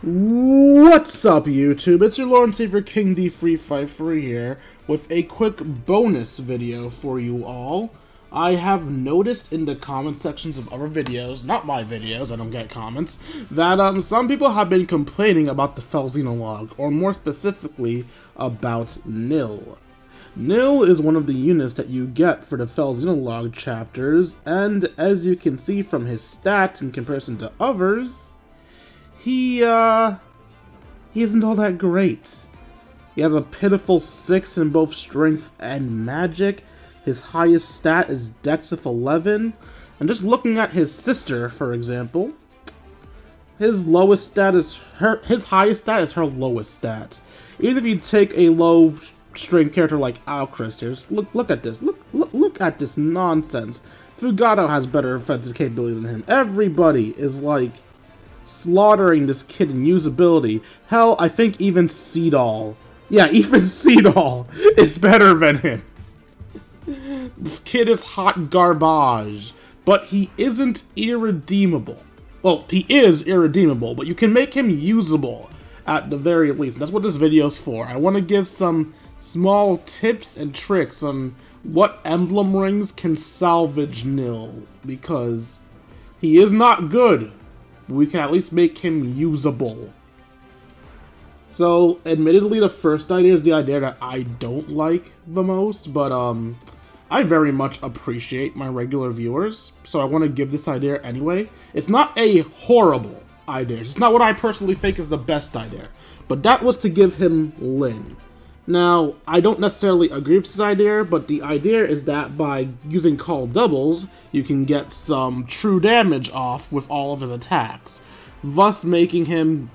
What's up, YouTube? It's your Lord and Savior King D353 here with a quick bonus video for you all. I have noticed in the comment sections of other videos, not my videos, I don't get comments, that some people have been complaining about the Fell Xenlouge, or more specifically, about Nil. Nil is one of the units that you get for the Fell Xenlouge chapters, and as you can see from his stats in comparison to others, he isn't all that great. He has a pitiful 6 in both strength and magic. His highest stat is Dex of 11. And just looking at his sister, for example, his lowest stat is his highest stat is her lowest stat. Even if you take a low strength character like Alchrist here, just look at this. Look at this nonsense. Fugato has better offensive capabilities than him. Everybody is like slaughtering this kid in usability. Hell, I think even Seedall. Yeah, even Seedall is better than him. This kid is hot garbage, but he isn't irredeemable. Well, he is irredeemable, but you can make him usable at the very least. That's what this video's for. I want to give some small tips and tricks on what emblem rings can salvage Nil, because he is not good. We can at least make him usable. So, admittedly, the first idea is the idea that I don't like the most, but I very much appreciate my regular viewers, so I want to give this idea anyway. It's not a horrible idea. It's not what I personally think is the best idea, but that was to give him Lin. Now, I don't necessarily agree with this idea, but the idea is that by using call doubles, you can get some true damage off with all of his attacks, thus making him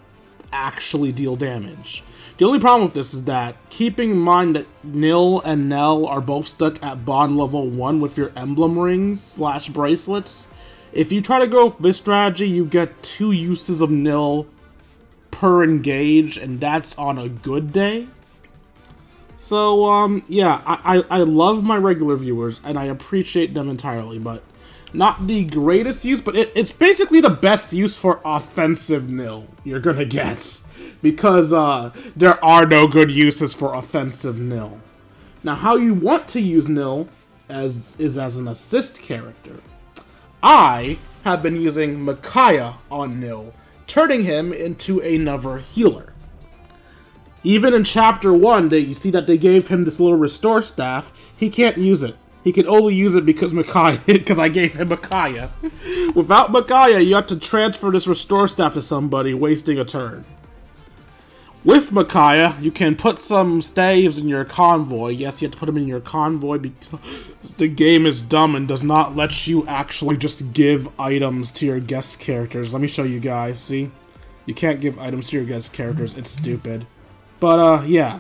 actually deal damage. The only problem with this is that, keeping in mind that Nil and Nell are both stuck at bond level 1 with your emblem rings / bracelets, if you try to go with this strategy, you get 2 uses of Nil per engage, and that's on a good day. So, yeah, I love my regular viewers, and I appreciate them entirely, but not the greatest use, but it's basically the best use for offensive Nil you're gonna get, because there are no good uses for offensive Nil. Now, how you want to use Nil is as an assist character. I have been using Micaiah on Nil, turning him into another healer. Even in Chapter 1, you see that they gave him this little restore staff. He can't use it. He can only use it because I gave him Micaiah. Without Micaiah, you have to transfer this restore staff to somebody, wasting a turn. With Micaiah, you can put some staves in your convoy. Yes, you have to put them in your convoy because the game is dumb and does not let you actually just give items to your guest characters. Let me show you guys, see? You can't give items to your guest characters, it's stupid. But, yeah,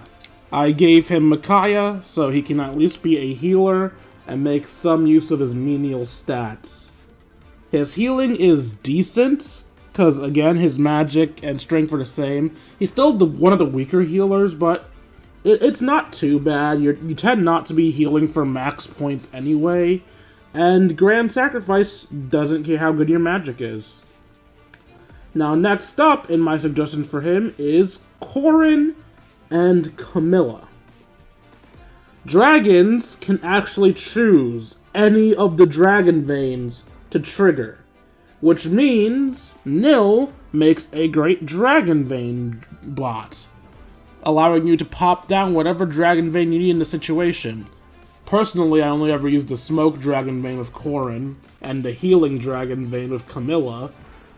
I gave him Micaiah, so he can at least be a healer and make some use of his menial stats. His healing is decent, because, again, his magic and strength are the same. He's still one of the weaker healers, but it's not too bad. You tend not to be healing for max points anyway, and Grand Sacrifice doesn't care how good your magic is. Now, next up in my suggestions for him is Corin and Camilla. Dragons can actually choose any of the dragon veins to trigger, which means Nil makes a great dragon vein bot, allowing you to pop down whatever dragon vein you need in the situation. Personally, I only ever used the smoke dragon vein with Corin and the healing dragon vein with Camilla,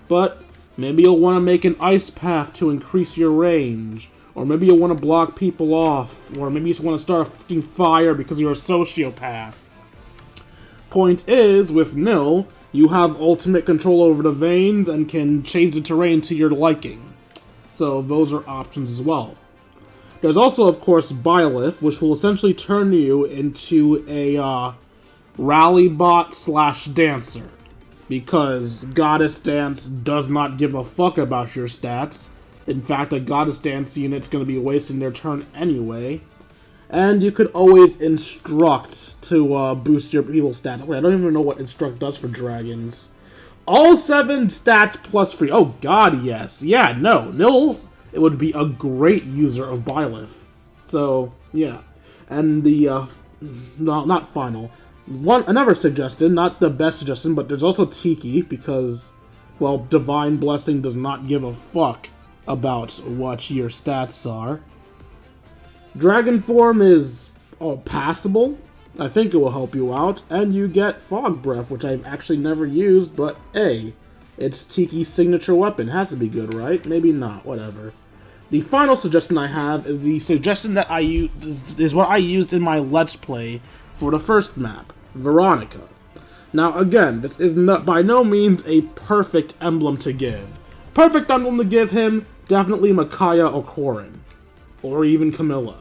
but maybe you'll want to make an ice path to increase your range. Or maybe you want to block people off. Or maybe you just want to start a fucking fire because you're a sociopath. Point is, with Nil, you have ultimate control over the veins and can change the terrain to your liking. So those are options as well. There's also, of course, Byleth, which will essentially turn you into a rally bot / dancer. Because Goddess Dance does not give a fuck about your stats. In fact, a Goddess Dance unit's going to be wasting their turn anyway. And you could always instruct to boost your evil stats. Wait, I don't even know what instruct does for dragons. All 7 stats plus free. Oh god, yes. Yeah, no. Nils, it would be a great user of Byleth. So, yeah. And the, no, not final. Another suggestion, not the best suggestion, but there's also Tiki, because, well, Divine Blessing does not give a fuck about what your stats are. Dragon Form is passable. I think it will help you out, and you get Fog Breath, which I've actually never used, but hey, it's Tiki's signature weapon. Has to be good, right? Maybe not, whatever. The final suggestion I have is the suggestion that I used, is what I used in my Let's Play for the first map, Veronica. Now again, this is not, by no means a perfect emblem to give. Perfect emblem to give him, definitely Micaiah or Corin, or even Camilla.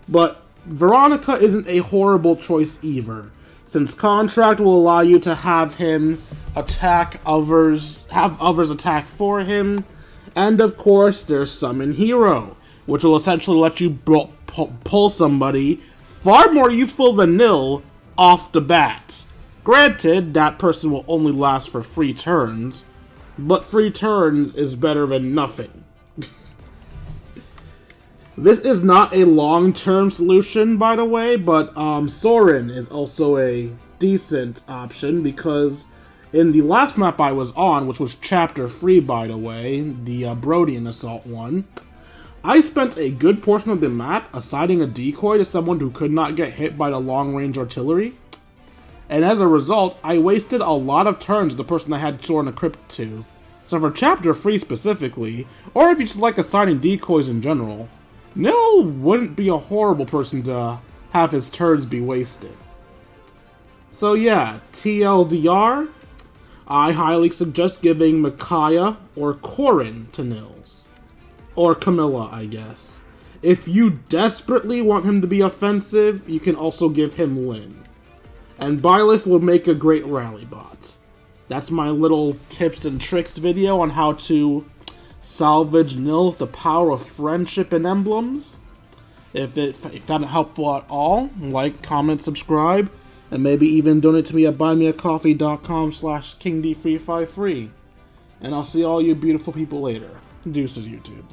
But Veronica isn't a horrible choice either, since Contract will allow you to have him attack others, have others attack for him, and of course there's Summon Hero, which will essentially let you pull somebody far more useful than Nil off the bat. Granted, that person will only last for 3 turns, but 3 turns is better than nothing. This is not a long-term solution, by the way, but Sorin is also a decent option, because in the last map I was on, which was Chapter 3, by the way, the Brodian Assault one, I spent a good portion of the map assigning a decoy to someone who could not get hit by the long-range artillery, and as a result, I wasted a lot of turns with the person I had Sorin equipped to. So for Chapter 3 specifically, or if you just like assigning decoys in general, Nil wouldn't be a horrible person to have his turns be wasted. So yeah, TLDR, I highly suggest giving Micaiah or Corin to Nils. Or Camilla, I guess. If you desperately want him to be offensive, you can also give him Lyn. And Byleth will make a great rally bot. That's my little tips and tricks video on how to salvage Nil with the power of friendship and emblems. If you found it helpful at all, like, comment, subscribe, and maybe even donate to me at buymeacoffee.com/KingD353. And I'll see all you beautiful people later. Deuces, YouTube.